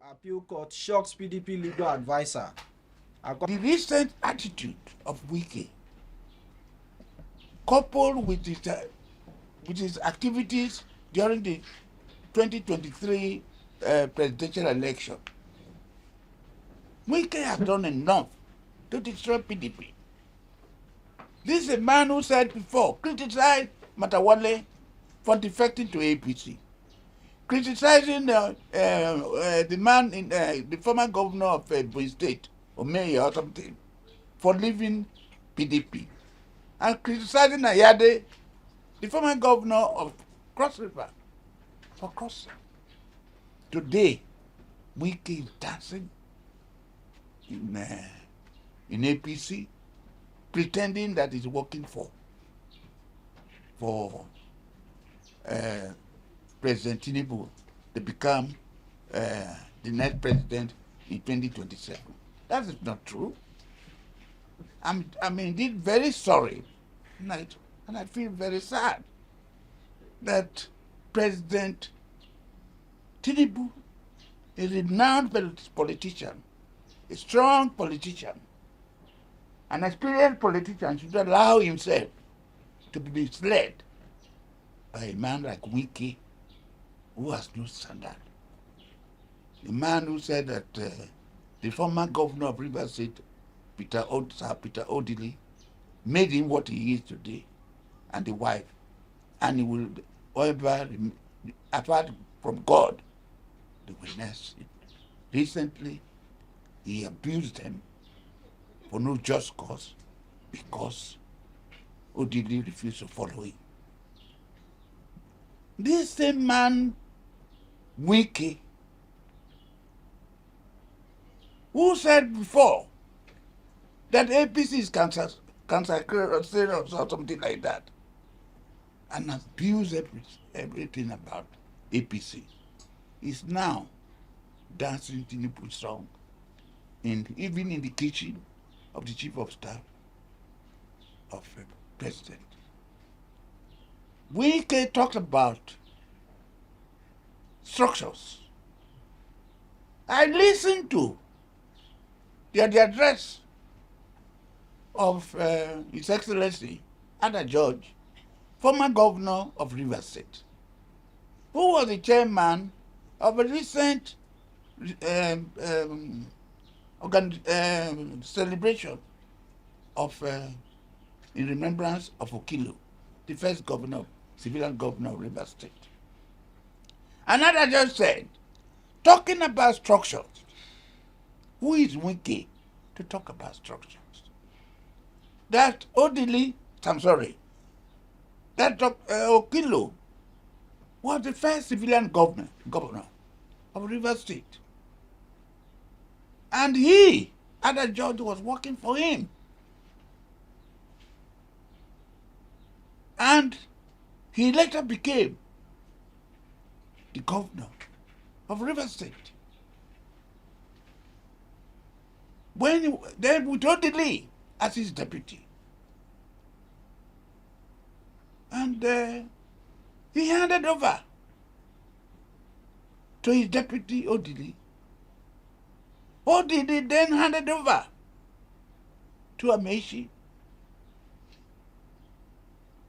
Appeal Court shocks PDP legal advisor. The recent attitude of Wike, coupled with his activities during the 2023 presidential election, Wike has done enough to destroy PDP. This is a man who said before, criticized Matawale for defecting to APC, criticizing the man, the former governor of Edwin State, or mayor or something, for leaving PDP, and criticizing Ayade, the former governor of Cross River, for crossing. Today, Wike is dancing in APC, pretending that he's working for President Tinubu to become the next president in 2027. That is not true. I'm indeed very sorry, and I feel very sad that President Tinubu, a renowned politician, a strong politician, an experienced politician, should allow himself to be misled by a man like Wike, who has no standard. A man who said that the former governor of Rivers State, Peter Odili, made him what he is today, and the wife, and he will, however, apart from God, the witness. Recently, he abused them for no just cause because Odili refused to follow him. This same man, Wike, who said before that APC is cancer or something like that, and abused everything about APC, is now dancing Tinubu song, even in the kitchen of the chief of staff of the president. Wike talked about structures. I listened to the address of His Excellency Ada George, former governor of Rivers State, who was the chairman of a recent celebration of in remembrance of Okilo, the first civilian governor of Rivers State. Another just said, talking about structures, who is Wike to talk about structures? That Okilo was the first civilian governor of Rivers State. And he, Ada George, was working for him. And he later became the governor of Rivers State. Then with Odili as his deputy. And he handed over to his deputy Odili. Odili then handed over to Amaechi.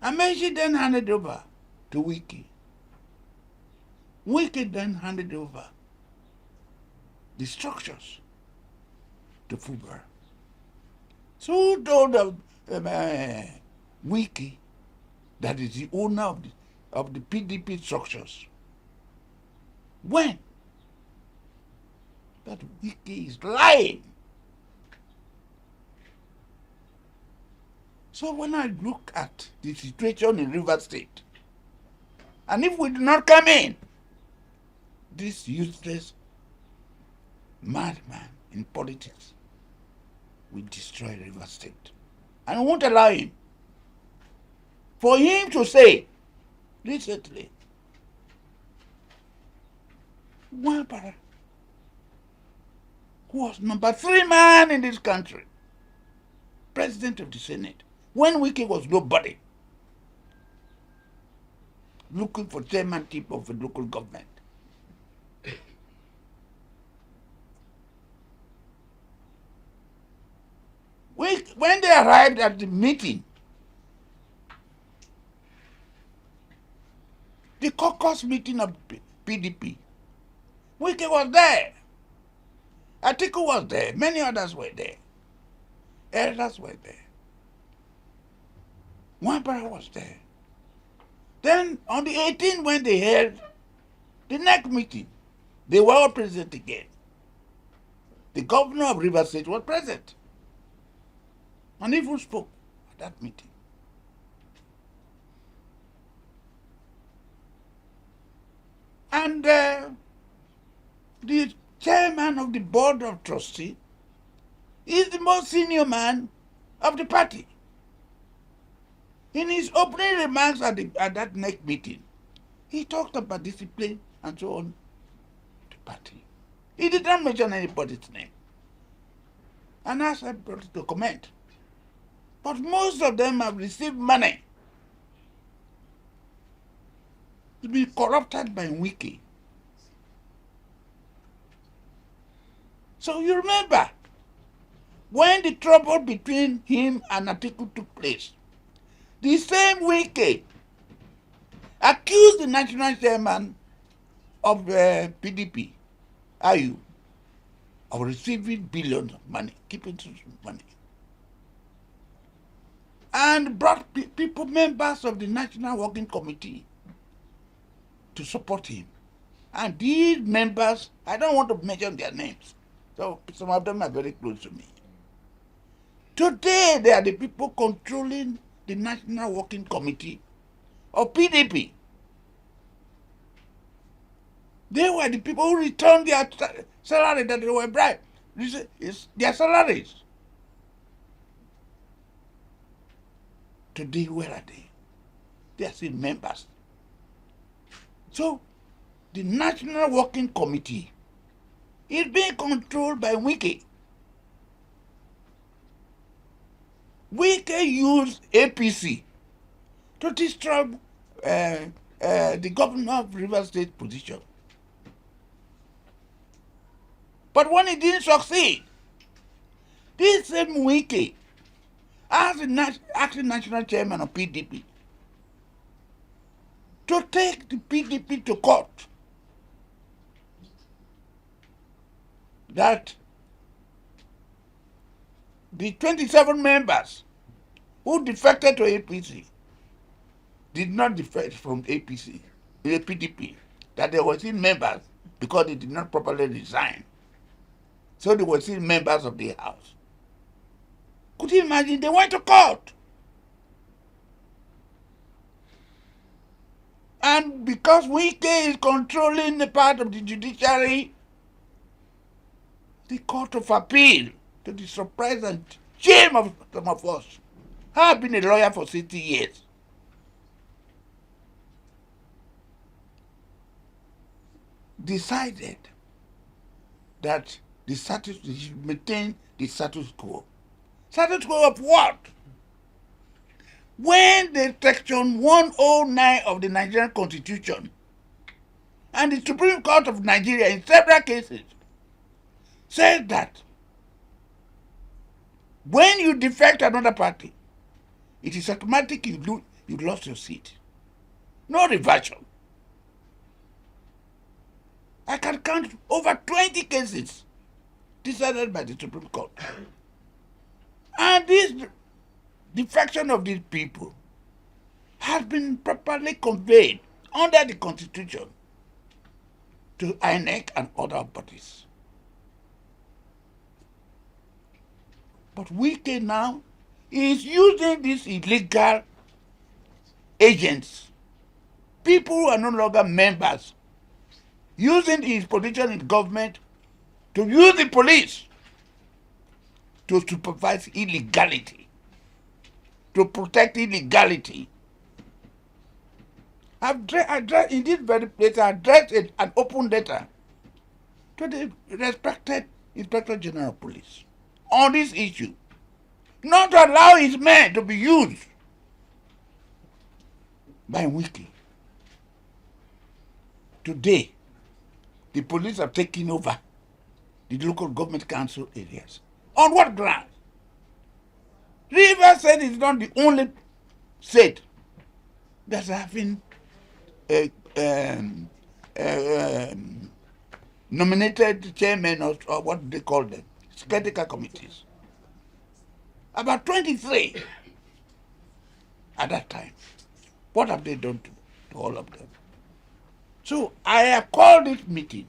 Amaechi then handed over to Wike. Wike then handed over the structures to Fubara. So who told Wike that is the owner of the PDP structures? When? That Wike is lying. So when I look at the situation in Rivers State, and if we do not come in, this useless madman in politics will destroy Rivers State. And I won't allow him. For him to say recently, Wabara, who was number 3 man in this country, president of the Senate, when Wike was nobody, looking for chairmanship of a local government, when they arrived at the meeting, the caucus meeting of PDP, Wike was there. Atiku was there. Many others were there. Elders were there. Mwambara was there. Then on the 18th, when they held the next meeting, they were all present again. The governor of Rivers State was present and even spoke at that meeting. And the chairman of the board of trustees is the most senior man of the party. In his opening remarks at that next meeting, he talked about discipline and so on the party. He did not mention anybody's name. And as I brought it to comment, but most of them have received money to be corrupted by Wike. So you remember, when the trouble between him and Atiku took place, the same Wike accused the national chairman of PDP, Ayu, of receiving billions of money, keeping money, and brought people, members of the National Working Committee, to support him. And these members, I don't want to mention their names, so some of them are very close to me. Today, they are the people controlling the National Working Committee of PDP. They were the people who returned their salary that they were bribed. Their salaries. Today, where are they? They are still members. So, the National Working Committee is being controlled by Wike. Wike used APC to destroy the governor of Rivers State position. But when it didn't succeed, this same Wike, as the acting national chairman of PDP, to take the PDP to court, that the 27 members who defected to APC did not defect from APC, the PDP, that they were still members because they did not properly resign. So they were still members of the house. Could you imagine? They went to court. And because Wike is controlling the part of the judiciary, the Court of Appeal, to the surprise and shame of some of us, I have been a lawyer for 60 years. Decided that they should maintain the status quo. Status quo of what? When the section 109 of the Nigerian Constitution and the Supreme Court of Nigeria in several cases said that when you defect another party, it is automatic you lost your seat. No reversion. I can count over 20 cases decided by the Supreme Court. And this defection of these people has been properly conveyed under the Constitution to INEC and other bodies. But Wike now is using these illegal agents, people who are no longer members, using his position in government to use the police to supervise illegality, to protect illegality. In this very place, I addressed an open letter to the respected Inspector General of Police on this issue, not to allow his men to be used by Wike. Today, the police have taken over the local government council areas. On what ground? Rivers State is not the only state that's having a, nominated chairman or what they call them, critical committees. About 23 at that time. What have they done to all of them? So I have called this meeting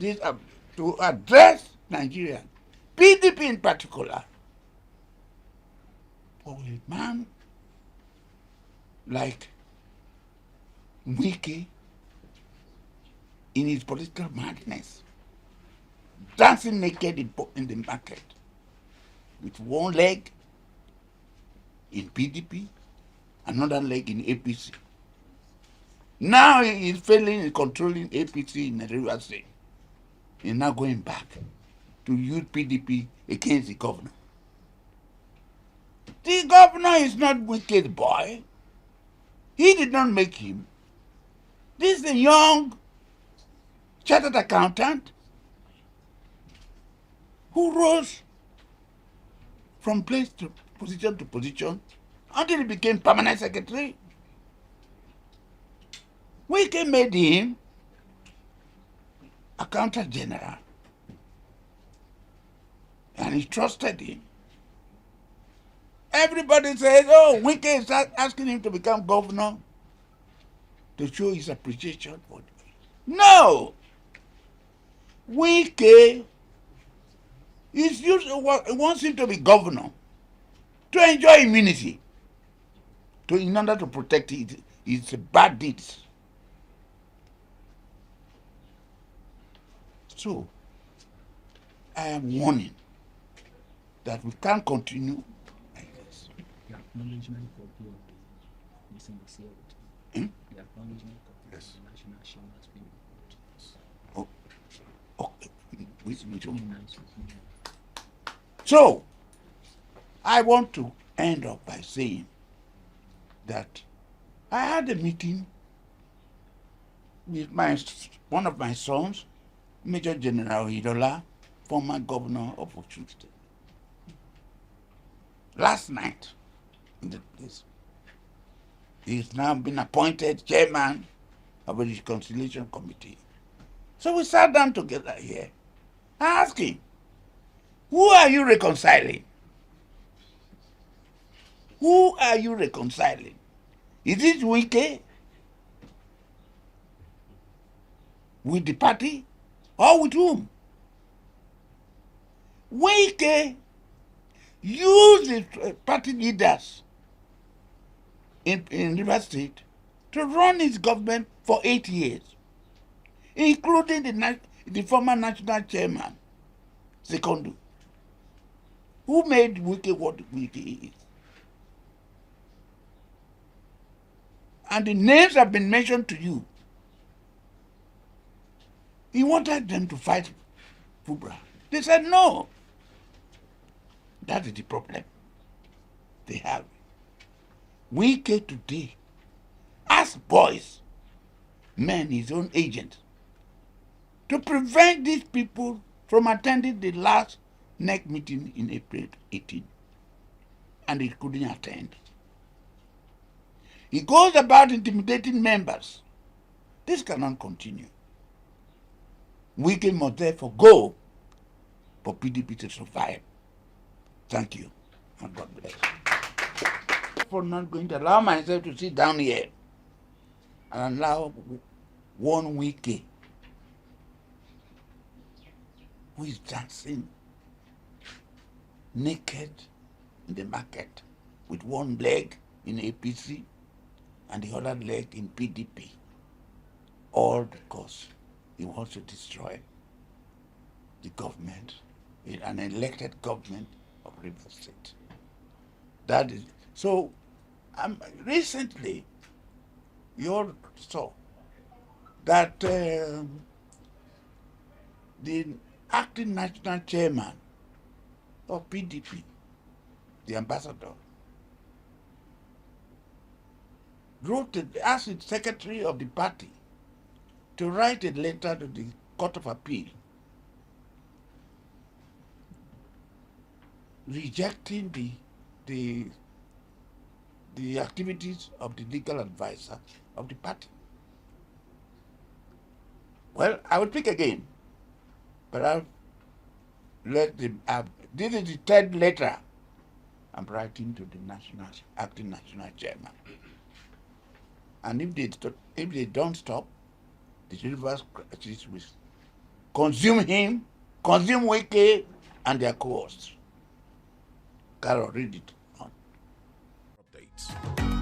to address Nigeria, PDP in particular, for a man like Wike in his political madness, dancing naked in the market, with one leg in PDP, another leg in APC. Now he is failing in controlling APC in the River State. He's now going back to use PDP against the governor. The governor is not Wike's boy. He did not make him. This is a young chartered accountant who rose from place to position until he became permanent secretary. Wike made him accountant general, and he trusted him. Everybody says, oh, Wike is asking him to become governor to show his appreciation for it. No! Wike wants him to be governor to enjoy immunity, in order to protect his bad deeds. So, I am warning that we can't continue like this. The acknowledgement copy of missing the seal. The acknowledgement copy of the national shame has been removed. Okay. So, I want to end up by saying that I had a meeting with one of my sons, Major General Idola, former governor of Osun State. Last night, in the place, he's now been appointed chairman of a reconciliation committee. So we sat down together here. I asked him, who are you reconciling? Who are you reconciling? Is it Wike with the party or with whom? Wike used the party leaders in River State to run his government for 8 years, including the former national chairman, Sekondo, who made Wike what Wike is. And the names have been mentioned to you. He wanted them to fight Fubra. They said no. That is the problem they have. Wike today, as boys, men, his own agent, to prevent these people from attending the last NEC meeting in April 18. And he couldn't attend. He goes about intimidating members. This cannot continue. Wike must therefore go for PDP to survive. Thank you, and God bless. For not going to allow myself to sit down here and allow one Wike who is dancing naked in the market with one leg in APC and the other leg in PDP, all because he wants to destroy the government, an elected government of River State. That is so. Recently, you all saw that the acting national chairman of PDP, the ambassador, asked the secretary of the party to write a letter to the Court of Appeal rejecting the the activities of the legal advisor of the party. Well, I will speak again, but I'll let them. This is the third letter I'm writing to the acting national chairman. And if they don't stop, the universe crisis will consume him, consume Wike and their co-hosts. Carol, read it on. Updates.